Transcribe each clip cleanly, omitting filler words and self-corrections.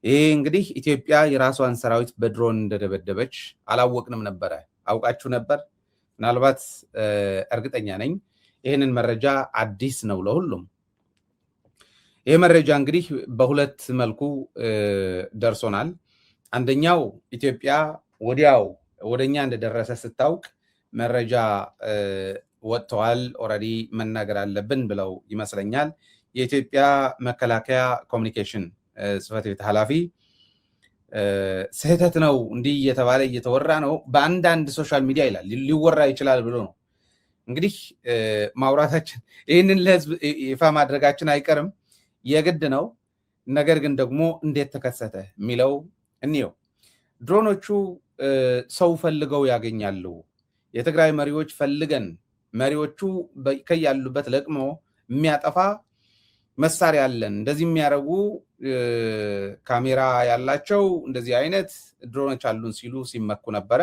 ይሄ እንግዲህ ኢትዮጵያ የራሷን ሰራዊት በድሮን እንደደበደበች አላወቅንም ነበረ። አውቃችሁ ነበር? ምናልባት እርግጠኛ ነኝ ይህንን መረጃ አዲስ ነው ለሁሉም። ይህ መረጃ እንግዲህ በሁለት መልኩ ደርሶናል። አንደኛው ኢትዮጵያ ወዲያው ወደኛ እንደደረሰ ስታውቅ መረጃ ወጥተዋል፣ ኦልሬዲ መናገር አለብን ብለው ይመስለኛል። የኢትዮጵያ መከላከያ ኮሚኒኬሽን ጽሕፈት ቤት ኃላፊ ስህተት ነው እንዲህ እየተባለ እየተወራ ነው በአንዳንድ ሶሻል ሚዲያ ይላል። ሊወራ ይችላል ብሎ ነው እንግዲህ ማውራታችን። ይህንን ለህዝብ ይፋ ማድረጋችን አይቀርም፣ የግድ ነው። ነገር ግን ደግሞ እንዴት ተከሰተ የሚለው እንየው። ድሮኖቹ ሰው ፈልገው ያገኛሉ። የትግራይ መሪዎች ፈልገን መሪዎቹ ከያሉበት ለቅሞ የሚያጠፋ መሳሪያ አለን፣ እንደዚህ የሚያደርጉ ካሜራ ያላቸው እንደዚህ አይነት ድሮኖች አሉን ሲሉ ሲመኩ ነበረ።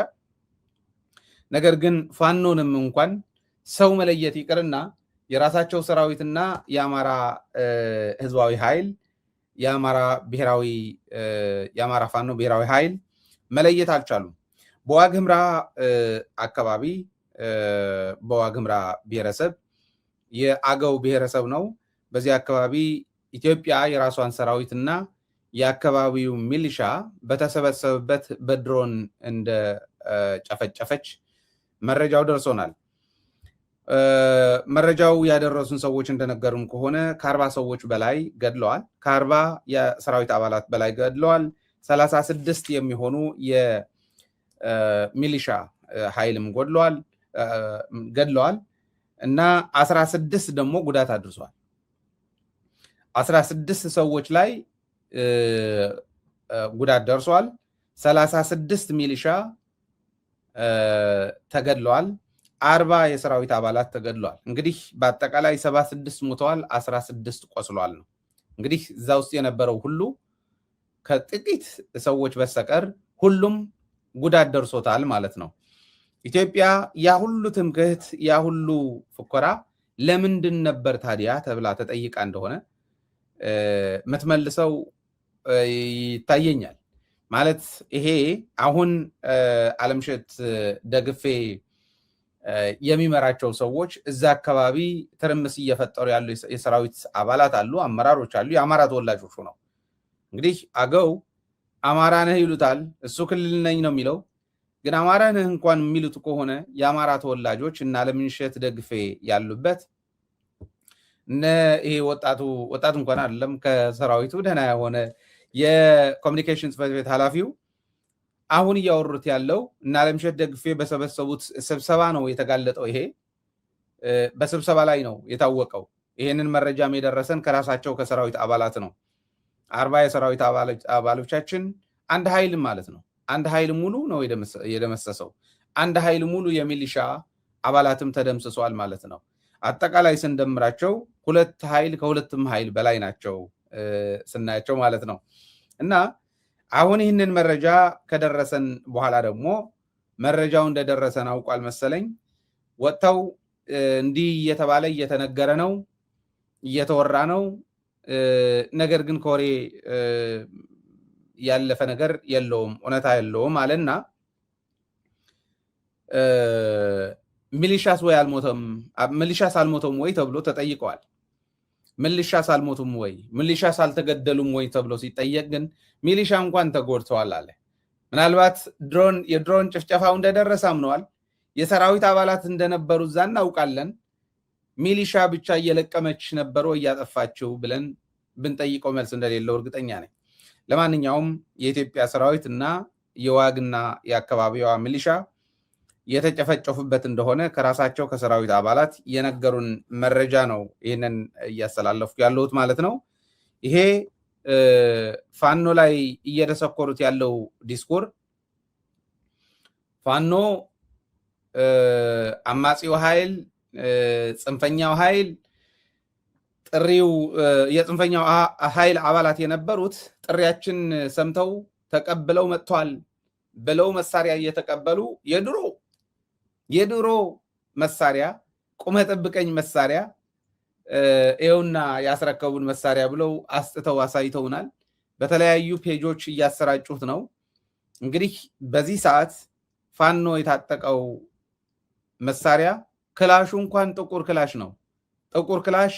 ነገር ግን ፋኖንም እንኳን ሰው መለየት ይቅርና የራሳቸው ሰራዊትና የአማራ ህዝባዊ ኃይል የአማራ ፋኖ ብሔራዊ ኃይል መለየት አልቻሉም። በዋግምራ አካባቢ በዋግምራ ብሔረሰብ የአገው ብሔረሰብ ነው። በዚህ አካባቢ ኢትዮጵያ የራሷን ሰራዊትና የአካባቢው ሚሊሻ በተሰበሰበበት በድሮን እንደ ጨፈጨፈች መረጃው ደርሶናል። መረጃው ያደረሱን ሰዎች እንደነገሩን ከሆነ ከ40 ሰዎች በላይ ገድለዋል። ከ40 የሰራዊት አባላት በላይ ገድለዋል። 36 የሚሆኑ የሚሊሻ ኃይልም ገድለዋል እና 16 ደግሞ ጉዳት አድርሷል። 16 ሰዎች ላይ ጉዳት ደርሷል። 36 ሚሊሻ ተገድለዋል። 40 የሰራዊት አባላት ተገድለዋል። እንግዲህ በአጠቃላይ 76 ሞተዋል፣ 16 ቆስሏል ነው። እንግዲህ እዛ ውስጥ የነበረው ሁሉ ከጥቂት ሰዎች በስተቀር ሁሉም ጉዳት ደርሶታል ማለት ነው። ኢትዮጵያ ያ ሁሉ ትምክህት ያ ሁሉ ፉከራ ለምንድን ነበር ታዲያ ተብላ ተጠይቃ እንደሆነ የምትመልሰው ይታየኛል። ማለት ይሄ አሁን አለምሸት ደግፌ የሚመራቸው ሰዎች እዛ አካባቢ ትርምስ እየፈጠሩ ያሉ የሰራዊት አባላት አሉ፣ አመራሮች አሉ፣ የአማራ ተወላጆች ነው። እንግዲህ አገው አማራ ነህ ይሉታል፣ እሱ ክልል ነኝ ነው የሚለው። ግን አማራ ነህ እንኳን የሚሉት ከሆነ የአማራ ተወላጆች እና አለምሸት ደግፌ ያሉበት ይሄ ወጣት እንኳን አይደለም ከሰራዊቱ ደህና የሆነ የኮሚኒኬሽን ጽሕፈት ቤት ኃላፊው አሁን እያወሩት ያለው እና አለምሸት ደግፌ በሰበሰቡት ስብሰባ ነው የተጋለጠው። ይሄ በስብሰባ ላይ ነው የታወቀው። ይሄንን መረጃም የደረሰን ከራሳቸው ከሰራዊት አባላት ነው። 40 የሰራዊት አባሎቻችን አንድ ኃይል ማለት ነው። አንድ ኃይል ሙሉ ነው የደመሰሰው። አንድ ኃይል ሙሉ የሚሊሻ አባላትም ተደምስሷል ማለት ነው። አጠቃላይ ስንደምራቸው ሁለት ኃይል ከሁለትም ኃይል በላይ ናቸው ስናያቸው ማለት ነው። እና አሁን ይህንን መረጃ ከደረሰን በኋላ ደግሞ መረጃው እንደደረሰን አውቋል መሰለኝ ወጥተው እንዲህ እየተባለ እየተነገረ ነው እየተወራ ነው። ነገር ግን ከወሬ ያለፈ ነገር የለውም፣ እውነታ የለውም አለና ሚሊሻስ ወይ አልሞተም፣ ሚሊሻስ አልሞተም ወይ ተብሎ ተጠይቀዋል። ሚሊሻስ አልሞቱም ወይ ሚሊሻስ አልተገደሉም ወይ ተብሎ ሲጠየቅ ግን ሚሊሻ እንኳን ተጎድተዋል አለ። ምናልባት የድሮን ጭፍጨፋው እንደደረሰ አምነዋል። የሰራዊት አባላት እንደነበሩ እዛ እናውቃለን። ሚሊሻ ብቻ እየለቀመች ነበረ እያጠፋችው ብለን ብንጠይቀው መልስ እንደሌለው እርግጠኛ ነኝ። ለማንኛውም የኢትዮጵያ ሰራዊት እና የዋግና የአካባቢዋ ሚሊሻ የተጨፈጨፉበት እንደሆነ ከራሳቸው ከሰራዊት አባላት የነገሩን መረጃ ነው። ይህንን እያስተላለፍኩ ያለሁት ማለት ነው። ይሄ ፋኖ ላይ እየደሰኮሩት ያለው ዲስኩር ፋኖ አማጺው ኃይል ጽንፈኛው ኃይል ጥሪው የጽንፈኛው ኃይል አባላት የነበሩት ጥሪያችን ሰምተው ተቀብለው መጥቷል ብለው መሳሪያ እየተቀበሉ የድሮ መሳሪያ ቁመ ጠብቀኝ መሳሪያ ይኸውና ያስረከቡን መሳሪያ ብለው አስጥተው አሳይተውናል። በተለያዩ ፔጆች እያሰራጩት ነው። እንግዲህ በዚህ ሰዓት ፋኖ የታጠቀው መሳሪያ ክላሹ እንኳን ጥቁር ክላሽ ነው። ጥቁር ክላሽ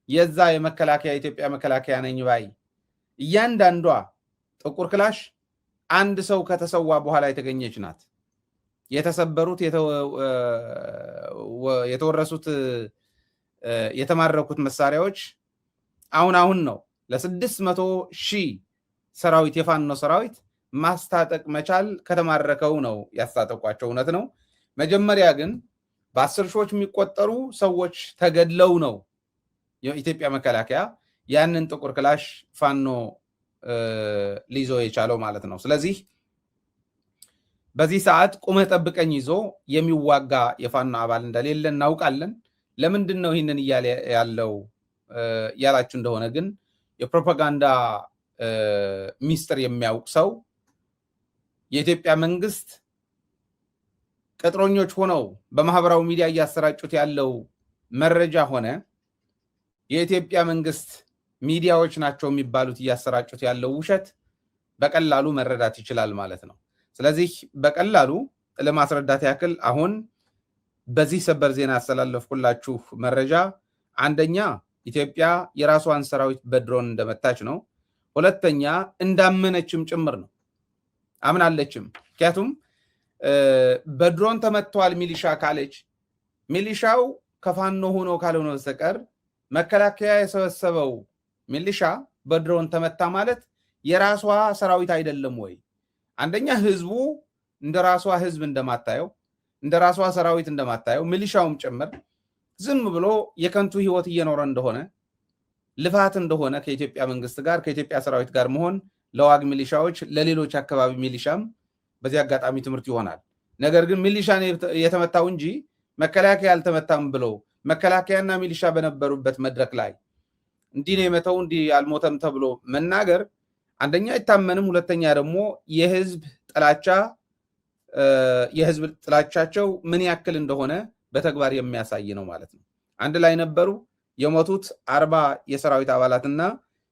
የዛ የመከላከያ ኢትዮጵያ መከላከያ ነኝ ባይ እያንዳንዷ ጥቁር ክላሽ አንድ ሰው ከተሰዋ በኋላ የተገኘች ናት። የተሰበሩት የተወረሱት የተማረኩት መሳሪያዎች አሁን ነው ለ600,000 ሰራዊት የፋኖ ሰራዊት ማስታጠቅ መቻል ከተማረከው ነው ያስታጠቋቸው። እውነት ነው። መጀመሪያ ግን በ10 ሺዎች የሚቆጠሩ ሰዎች ተገድለው ነው የኢትዮጵያ መከላከያ ያንን ጥቁር ክላሽ ፋኖ ሊይዞ የቻለው ማለት ነው። ስለዚህ በዚህ ሰዓት ቁመህ ጠብቀኝ ይዞ የሚዋጋ የፋኖ አባል እንደሌለ እናውቃለን። ለምንድን ነው ይህንን እያለ ያለው ያላችሁ እንደሆነ ግን የፕሮፓጋንዳ ሚስጥር የሚያውቅ ሰው የኢትዮጵያ መንግስት ቅጥረኞች ሆነው በማህበራዊ ሚዲያ እያሰራጩት ያለው መረጃ ሆነ የኢትዮጵያ መንግስት ሚዲያዎች ናቸው የሚባሉት እያሰራጩት ያለው ውሸት በቀላሉ መረዳት ይችላል ማለት ነው። ስለዚህ በቀላሉ ለማስረዳት ያክል አሁን በዚህ ሰበር ዜና ያስተላለፍኩላችሁ መረጃ አንደኛ ኢትዮጵያ የራሷን ሰራዊት በድሮን እንደመታች ነው። ሁለተኛ እንዳመነችም ጭምር ነው። አምናለችም። ምክንያቱም በድሮን ተመቷል ሚሊሻ ካለች ሚሊሻው ከፋኖ ሆኖ ካልሆነ በስተቀር መከላከያ የሰበሰበው ሚሊሻ በድሮን ተመታ ማለት የራሷ ሰራዊት አይደለም ወይ? አንደኛ ህዝቡ እንደ ራሷ ህዝብ እንደማታየው እንደ ራሷ ሰራዊት እንደማታየው ሚሊሻውም ጭምር ዝም ብሎ የከንቱ ህይወት እየኖረ እንደሆነ ልፋት እንደሆነ ከኢትዮጵያ መንግስት ጋር ከኢትዮጵያ ሰራዊት ጋር መሆን ለዋግ ሚሊሻዎች ለሌሎች አካባቢ ሚሊሻም በዚህ አጋጣሚ ትምህርት ይሆናል። ነገር ግን ሚሊሻ የተመታው እንጂ መከላከያ አልተመታም ብለው መከላከያና ሚሊሻ በነበሩበት መድረክ ላይ እንዲህ ነው የመተው እንዲህ አልሞተም ተብሎ መናገር አንደኛ አይታመንም፣ ሁለተኛ ደግሞ የህዝብ ጥላቻቸው ምን ያክል እንደሆነ በተግባር የሚያሳይ ነው ማለት ነው። አንድ ላይ ነበሩ የሞቱት 40 የሰራዊት አባላትና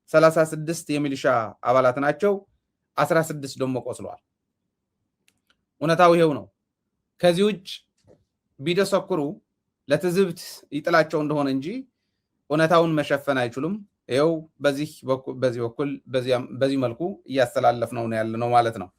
36 የሚሊሻ አባላት ናቸው። 16 ደግሞ ቆስለዋል። እውነታው ይሄው ነው። ከዚህ ውጭ ቢደሰኩሩ ለትዝብት ይጥላቸው እንደሆነ እንጂ እውነታውን መሸፈን አይችሉም። ይኸው በዚህ መልኩ እያስተላለፍነው ነው ያለነው ማለት ነው።